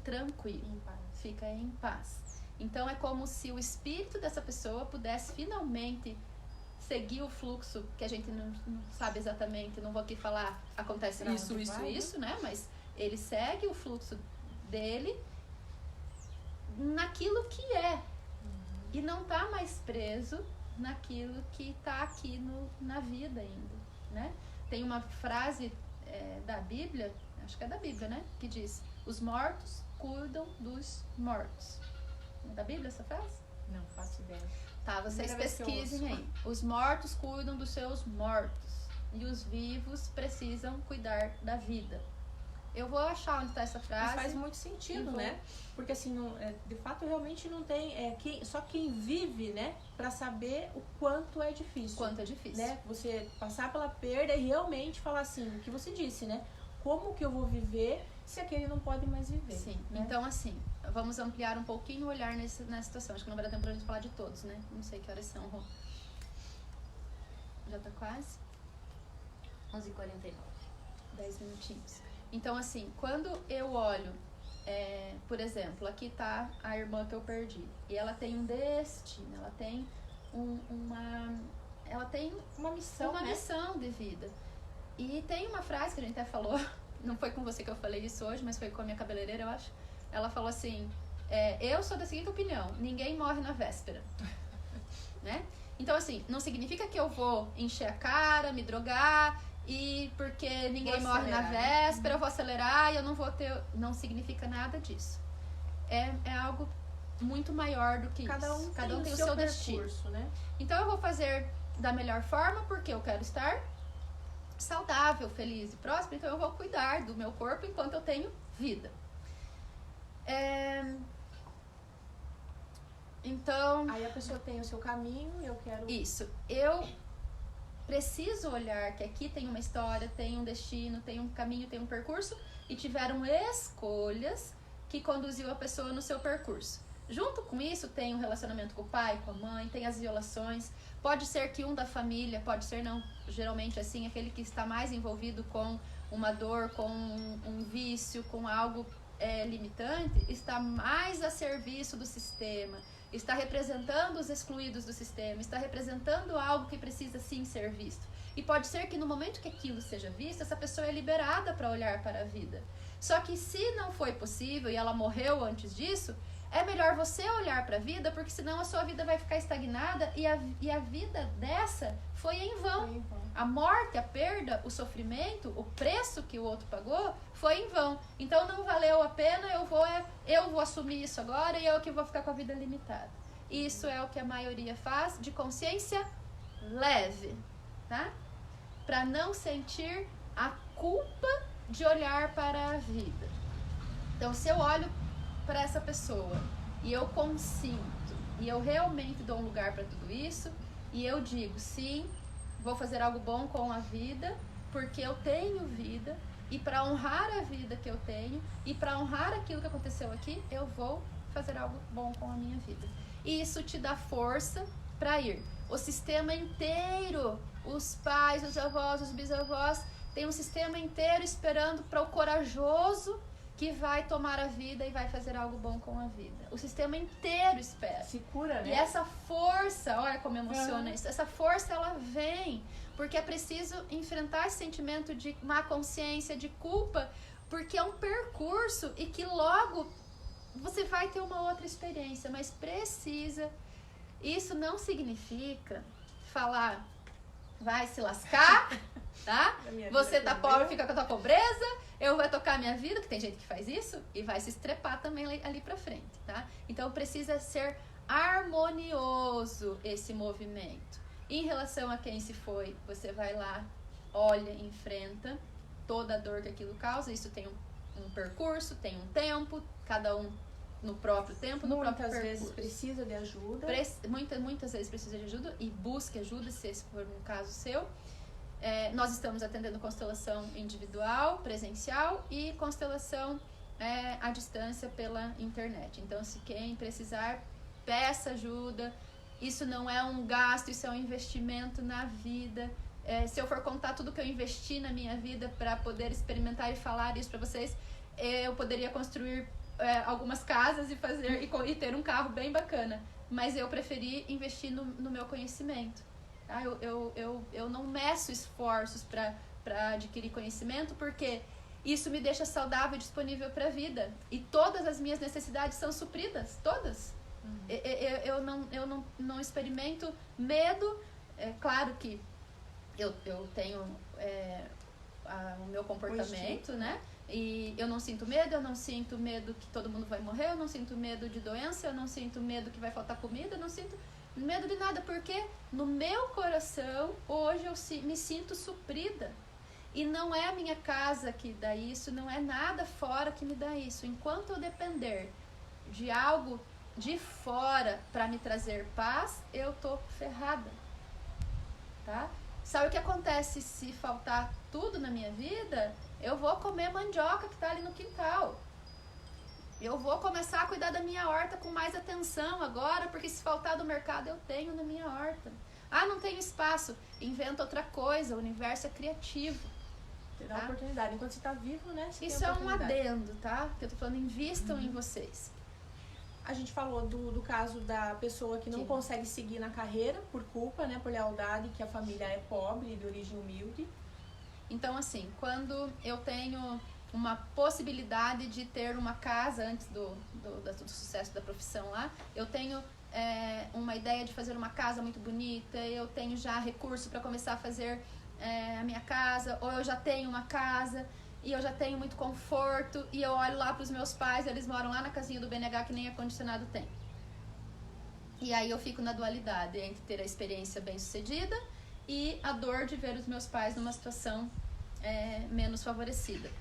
tranquilo, fica em paz. Então é como se o espírito dessa pessoa pudesse finalmente seguir o fluxo, que a gente não sabe exatamente, não vou aqui falar acontece isso, né? Mas ele segue o fluxo dele naquilo que é. E não tá mais preso naquilo que tá aqui na vida ainda, né? Tem uma frase da Bíblia, acho que é da Bíblia, né? Que diz, os mortos cuidam dos mortos. É da Bíblia essa frase? Não faço ideia. Tá, vocês pesquisem aí. Os mortos cuidam dos seus mortos e os vivos precisam cuidar da vida. Eu vou achar onde tá essa frase. Mas faz muito sentido, né? Porque assim, de fato realmente não tem, só quem vive, né, pra saber o quanto é difícil. Quanto é difícil. Né? Você passar pela perda e realmente falar assim, o que você disse, né? Como que eu vou viver se aquele não pode mais viver? Sim, né? Então assim, vamos ampliar um pouquinho o olhar nessa situação. Acho que não vai dar tempo pra gente falar de todos, né? Não sei que horas são, Rô. Já tá quase? 11h49. 10 minutinhos. Então assim, quando eu olho, por exemplo, aqui tá a irmã que eu perdi. E ela tem um destino, ela tem uma missão, uma missão de vida. E tem uma frase que a gente até falou, não foi com você que eu falei isso hoje, mas foi com a minha cabeleireira, eu acho. Ela falou assim, eu sou da seguinte opinião, ninguém morre na véspera. Né? Então assim, não significa que eu vou encher a cara, me drogar, e porque ninguém morre na véspera, eu vou acelerar e eu não vou ter... Não significa nada disso. É algo muito maior do que Cada isso. Um Cada um tem o seu seu destino. né? Então eu vou fazer da melhor forma porque eu quero estar saudável, feliz e próspero, então eu vou cuidar do meu corpo enquanto eu tenho vida. Então... Aí a pessoa tem o seu caminho e eu quero... Isso. Eu preciso olhar que aqui tem uma história, tem um destino, tem um caminho, tem um percurso e tiveram escolhas que conduziu a pessoa no seu percurso. Junto com isso tem um relacionamento com o pai, com a mãe, tem as violações. Pode ser que um da família, pode ser não, geralmente assim, aquele que está mais envolvido com uma dor, com um vício, com algo limitante, está mais a serviço do sistema, está representando os excluídos do sistema, está representando algo que precisa sim ser visto. E pode ser que no momento que aquilo seja visto, essa pessoa é liberada para olhar para a vida. Só que se não foi possível e ela morreu antes disso, é melhor você olhar para a vida, porque senão a sua vida vai ficar estagnada e a vida dessa foi em vão. A morte, a perda, o sofrimento, o preço que o outro pagou foi em vão. Então não valeu a pena, eu vou assumir isso agora e eu que vou ficar com a vida limitada. Isso é o que a maioria faz de consciência leve, tá? Para não sentir a culpa de olhar para a vida. Então se eu olho para essa pessoa e eu consinto e eu realmente dou um lugar para tudo isso e eu digo sim, vou fazer algo bom com a vida porque eu tenho vida e para honrar a vida que eu tenho e para honrar aquilo que aconteceu aqui, eu vou fazer algo bom com a minha vida. E isso te dá força para ir. O sistema inteiro, os pais, os avós, os bisavós, tem um sistema inteiro esperando para o corajoso que vai tomar a vida e vai fazer algo bom com a vida. O sistema inteiro espera. Se cura, né? E essa força, olha como emociona isso, essa força ela vem, porque é preciso enfrentar esse sentimento de má consciência, de culpa, porque é um percurso e que logo você vai ter uma outra experiência, mas precisa. Isso não significa falar, vai se lascar, tá? Você tá pobre, fica com a tua pobreza, eu vou tocar minha vida, que tem gente que faz isso, e vai se estrepar também ali pra frente, tá? Então precisa ser harmonioso esse movimento. Em relação a quem se foi, você vai lá, olha, enfrenta toda a dor que aquilo causa. Isso tem um percurso, tem um tempo, cada um no próprio tempo, no próprio percurso. Muitas vezes precisa de ajuda. Muitas vezes precisa de ajuda e busque ajuda, se esse for um caso seu. Nós estamos atendendo constelação individual, presencial e constelação à distância pela internet. Então, se quem precisar, peça ajuda. Isso não é um gasto, isso é um investimento na vida. Se eu for contar tudo que eu investi na minha vida para poder experimentar e falar isso para vocês, eu poderia construir algumas casas e ter um carro bem bacana. Mas eu preferi investir no meu conhecimento. Tá? Eu não meço esforços para adquirir conhecimento, porque isso me deixa saudável e disponível para a vida. E todas as minhas necessidades são supridas, todas. Eu não experimento medo. É claro que eu tenho o meu comportamento, né? E eu não sinto medo que todo mundo vai morrer, eu não sinto medo de doença, eu não sinto medo que vai faltar comida, eu não sinto medo de nada, porque no meu coração hoje eu me sinto suprida. E não é a minha casa que dá isso, não é nada fora que me dá isso. Enquanto eu depender de algo de fora para me trazer paz, eu tô ferrada, tá? Sabe o que acontece se faltar tudo na minha vida? Eu vou comer mandioca que tá ali no quintal. Eu vou começar a cuidar da minha horta com mais atenção agora, porque se faltar do mercado eu tenho na minha horta. Ah, não tenho espaço, inventa outra coisa, o universo é criativo. Você dá oportunidade, enquanto você tá vivo, né? Isso é um adendo, tá? Que eu tô falando, invistam em vocês. A gente falou do caso da pessoa que não consegue seguir na carreira por culpa, né, por lealdade, que a família é pobre, de origem humilde. Então, assim, quando eu tenho uma possibilidade de ter uma casa antes do sucesso da profissão lá, eu tenho uma ideia de fazer uma casa muito bonita, eu tenho já recurso para começar a fazer a minha casa, ou eu já tenho uma casa e eu já tenho muito conforto, e eu olho lá para os meus pais, eles moram lá na casinha do BNH que nem ar-condicionado tem. E aí eu fico na dualidade entre ter a experiência bem-sucedida e a dor de ver os meus pais numa situação menos favorecida.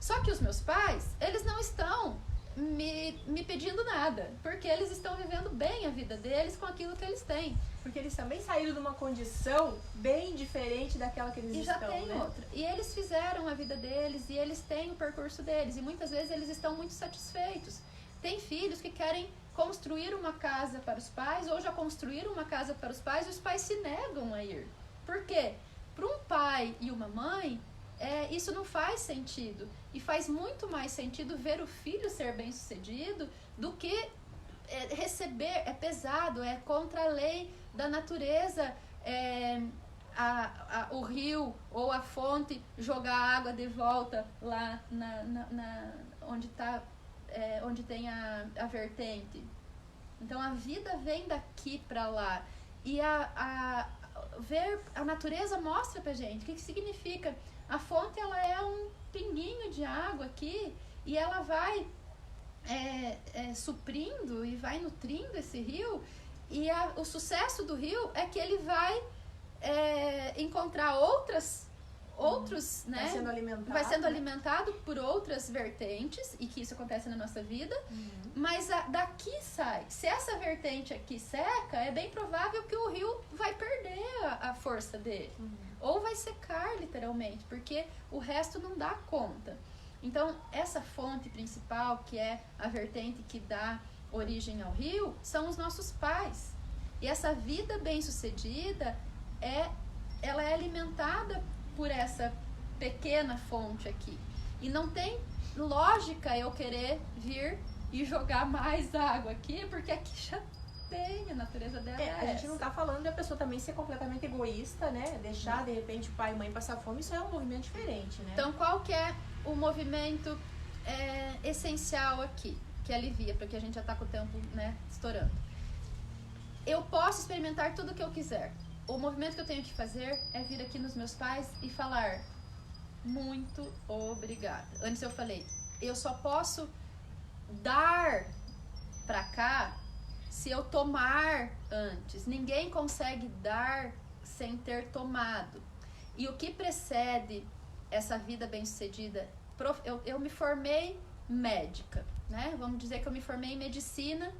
Só que os meus pais, eles não estão me pedindo nada, porque eles estão vivendo bem a vida deles com aquilo que eles têm. Porque eles também saíram de uma condição bem diferente daquela que eles estão, E já tem outra. E eles fizeram a vida deles, e eles têm o percurso deles, e muitas vezes eles estão muito satisfeitos. Tem filhos que querem construir uma casa para os pais, ou já construíram uma casa para os pais, e os pais se negam a ir. Por quê? Para um pai e uma mãe, isso não faz sentido. E faz muito mais sentido ver o filho ser bem-sucedido do que receber. É pesado, é contra a lei da natureza, o rio ou a fonte jogar a água de volta lá onde tem a vertente. Então a vida vem daqui para lá. E ver a natureza mostra pra gente o que significa. A fonte, ela é um pinguinho de água aqui, e ela vai suprindo e vai nutrindo esse rio, e o sucesso do rio é que ele vai encontrar outros, né? Vai sendo alimentado por outras vertentes, e que isso acontece na nossa vida, mas daqui sai. Se essa vertente aqui seca, é bem provável que o rio vai perder a força dele. Ou vai secar, literalmente, porque o resto não dá conta. Então, essa fonte principal, que é a vertente que dá origem ao rio, são os nossos pais. E essa vida bem-sucedida, ela é alimentada por essa pequena fonte aqui. E não tem lógica eu querer vir e jogar mais água aqui, porque aqui já tem, a natureza dela a gente não tá falando de a pessoa também ser completamente egoísta, né? Deixar, de repente, pai e mãe passar fome, isso é um movimento diferente, né? Então, qual que é o movimento essencial aqui? que alivia, porque a gente já tá com o tempo, né, estourando. Eu posso experimentar tudo o que eu quiser. O movimento que eu tenho que fazer é vir aqui nos meus pais e falar muito obrigada. Antes eu falei, eu só posso dar pra cá se eu tomar antes. Ninguém consegue dar sem ter tomado. E o que precede essa vida bem-sucedida? Eu me formei médica, né? Vamos dizer que eu me formei em medicina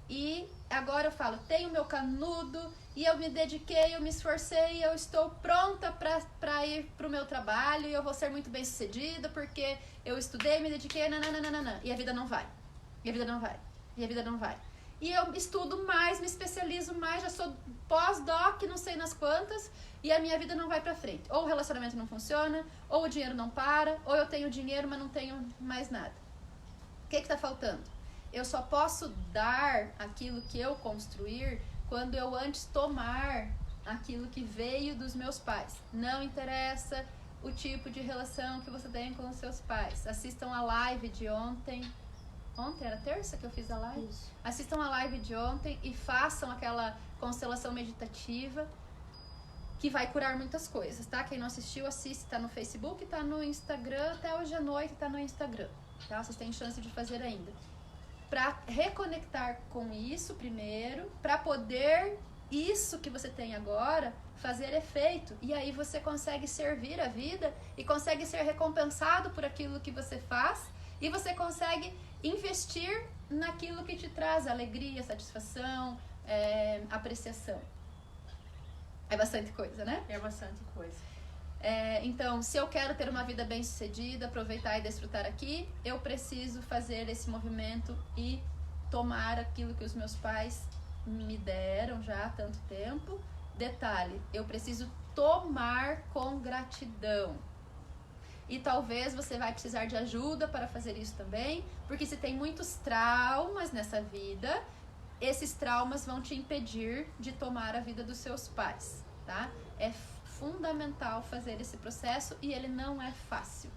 e agora eu falo, tenho meu canudo e eu me dediquei, eu me esforcei, eu estou pronta para ir para o meu trabalho e eu vou ser muito bem-sucedida porque eu estudei, me dediquei, nananana, e a vida não vai. E a vida não vai. E a vida não vai. E eu estudo mais, me especializo mais, já sou pós-doc, não sei nas quantas, e a minha vida não vai pra frente. Ou o relacionamento não funciona, ou o dinheiro não para, ou eu tenho dinheiro, mas não tenho mais nada. O que tá faltando? Eu só posso dar aquilo que eu construir quando eu antes tomar aquilo que veio dos meus pais. Não interessa o tipo de relação que você tem com os seus pais. Assistam a live de ontem. Ontem era terça que eu fiz a live? Isso. Assistam a live de ontem e façam aquela constelação meditativa que vai curar muitas coisas, tá? Quem não assistiu, assiste, tá no Facebook, tá no Instagram, até hoje à noite tá no Instagram, tá? Vocês têm chance de fazer ainda. Pra reconectar com isso primeiro, pra poder isso que você tem agora fazer efeito. E aí você consegue servir a vida e consegue ser recompensado por aquilo que você faz e você consegue investir naquilo que te traz alegria, satisfação, apreciação. É bastante coisa, né? É bastante coisa. Então, se eu quero ter uma vida bem-sucedida, aproveitar e desfrutar aqui, eu preciso fazer esse movimento e tomar aquilo que os meus pais me deram já há tanto tempo. Detalhe, eu preciso tomar com gratidão. E talvez você vai precisar de ajuda para fazer isso também, porque se tem muitos traumas nessa vida, esses traumas vão te impedir de tomar a vida dos seus pais, tá? É fundamental fazer esse processo e ele não é fácil.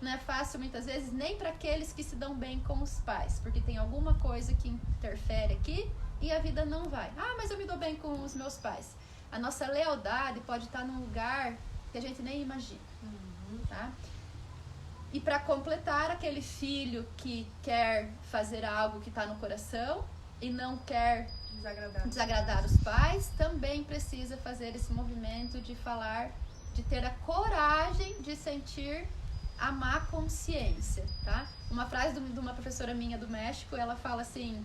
Não é fácil muitas vezes nem para aqueles que se dão bem com os pais, porque tem alguma coisa que interfere aqui e a vida não vai. Ah, mas eu me dou bem com os meus pais. A nossa lealdade pode estar num lugar que a gente nem imagina. Tá? E para completar, aquele filho que quer fazer algo que está no coração e não quer desagradar os pais, também precisa fazer esse movimento de falar, de ter a coragem de sentir a má consciência, tá? Uma frase de uma professora minha do México, ela fala assim,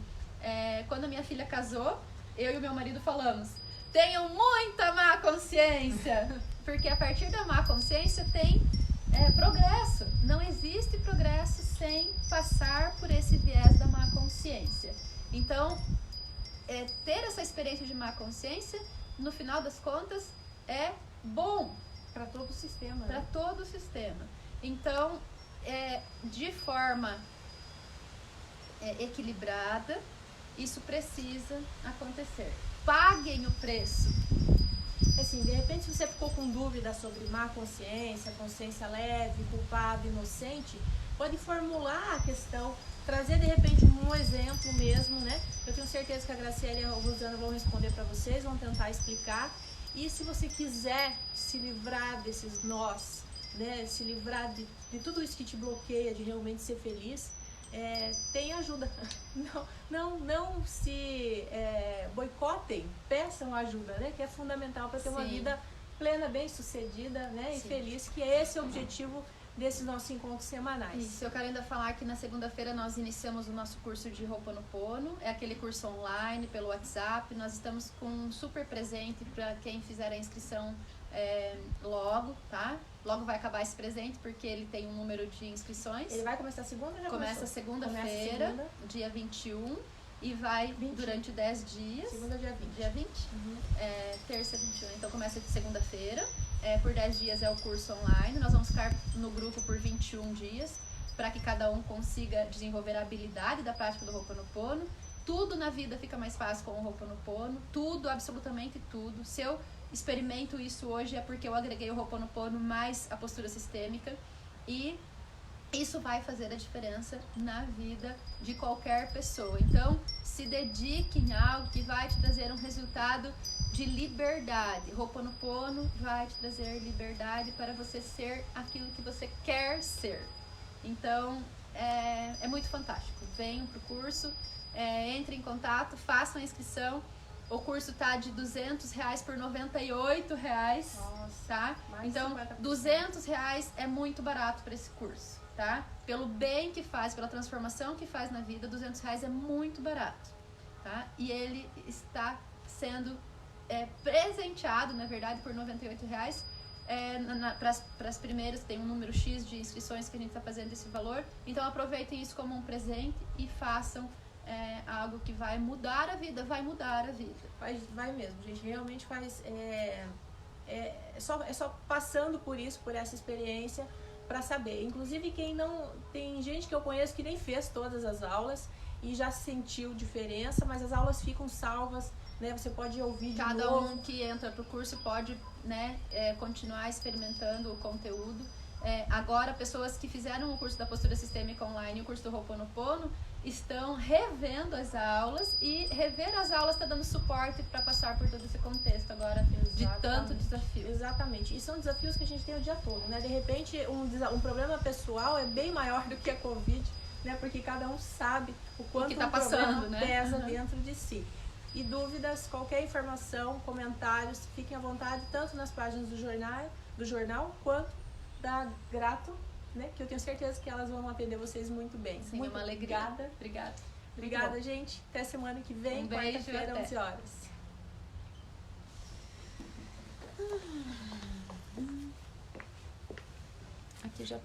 quando a minha filha casou, eu e o meu marido falamos, tenham muita má consciência, porque a partir da má consciência tem progresso. Não existe progresso sem passar por esse viés da má consciência. Então, ter essa experiência de má consciência, no final das contas, é bom para todo o sistema. Para todo o sistema. Então, de forma equilibrada, isso precisa acontecer. Paguem o preço. Assim, de repente, se você ficou com dúvida sobre má consciência, consciência leve, culpado, inocente, pode formular a questão, trazer de repente um exemplo mesmo, né? Eu tenho certeza que a Graciela e a Rosana vão responder para vocês, vão tentar explicar. E se você quiser se livrar desses nós, né? Se livrar de tudo isso que te bloqueia, de realmente ser feliz, tem ajuda. Não se boicotem, peçam ajuda, né? Que é fundamental para ter uma vida plena, bem-sucedida, né? E feliz, que é esse o objetivo desses nossos encontros semanais. Isso, eu quero ainda falar que na segunda-feira nós iniciamos o nosso curso de Ho'oponopono, é aquele curso online pelo WhatsApp. Nós estamos com um super presente para quem fizer a inscrição logo, tá? Logo vai acabar esse presente, porque ele tem um número de inscrições. Ele vai começar segunda ou já começa segunda-feira, dia 21, e vai durante 10 dias. Segunda, dia 20. Dia 20? Terça, 21. Então começa de segunda-feira. Por 10 dias é o curso online. Nós vamos ficar no grupo por 21 dias, para que cada um consiga desenvolver a habilidade da prática do Ho'oponopono. Tudo na vida fica mais fácil com o Ho'oponopono. Tudo, absolutamente tudo. Se eu experimento isso hoje é porque eu agreguei o Ho'oponopono mais a postura sistêmica e isso vai fazer a diferença na vida de qualquer pessoa. Então, se dedique em algo que vai te trazer um resultado de liberdade. Ho'oponopono vai te trazer liberdade para você ser aquilo que você quer ser. Então, é muito fantástico. Venham pro curso, entre em contato, façam a inscrição. O curso tá de R$200 por R$98, Nossa, tá? Então, R$200 é muito barato para esse curso, tá? Pelo bem que faz, pela transformação que faz na vida, R$200 é muito barato, tá? E ele está sendo presenteado, na verdade, por R$98. Para as primeiras, tem um número X de inscrições que a gente está fazendo esse valor. Então, aproveitem isso como um presente e façam algo que vai mudar a vida, vai mudar a vida. Vai mesmo, gente. Realmente faz. É só passando por isso, por essa experiência, para saber. Inclusive, quem não. Tem gente que eu conheço que nem fez todas as aulas e já sentiu diferença, mas as aulas ficam salvas, né? Você pode ouvir de Cada novo. um que entra pro curso pode, né, continuar experimentando o conteúdo. Agora, pessoas que fizeram o curso da postura sistêmica online e o curso do Ho'oponopono estão revendo as aulas, e rever as aulas está dando suporte para passar por todo esse contexto agora. Exatamente. De tanto desafio. Exatamente. E são desafios que a gente tem o dia todo, né? De repente, um problema pessoal é bem maior do que a Covid, né? Porque cada um sabe o quanto tá o problema passando, né? pesa dentro de si. E dúvidas, qualquer informação, comentários, fiquem à vontade, tanto nas páginas do jornal quanto da Grato, né? Que eu tenho certeza que elas vão atender vocês muito bem. Sim, muito uma alegria. obrigada. Obrigada, gente. Até semana que vem, beijo, quarta-feira, até. 11 horas. Aqui já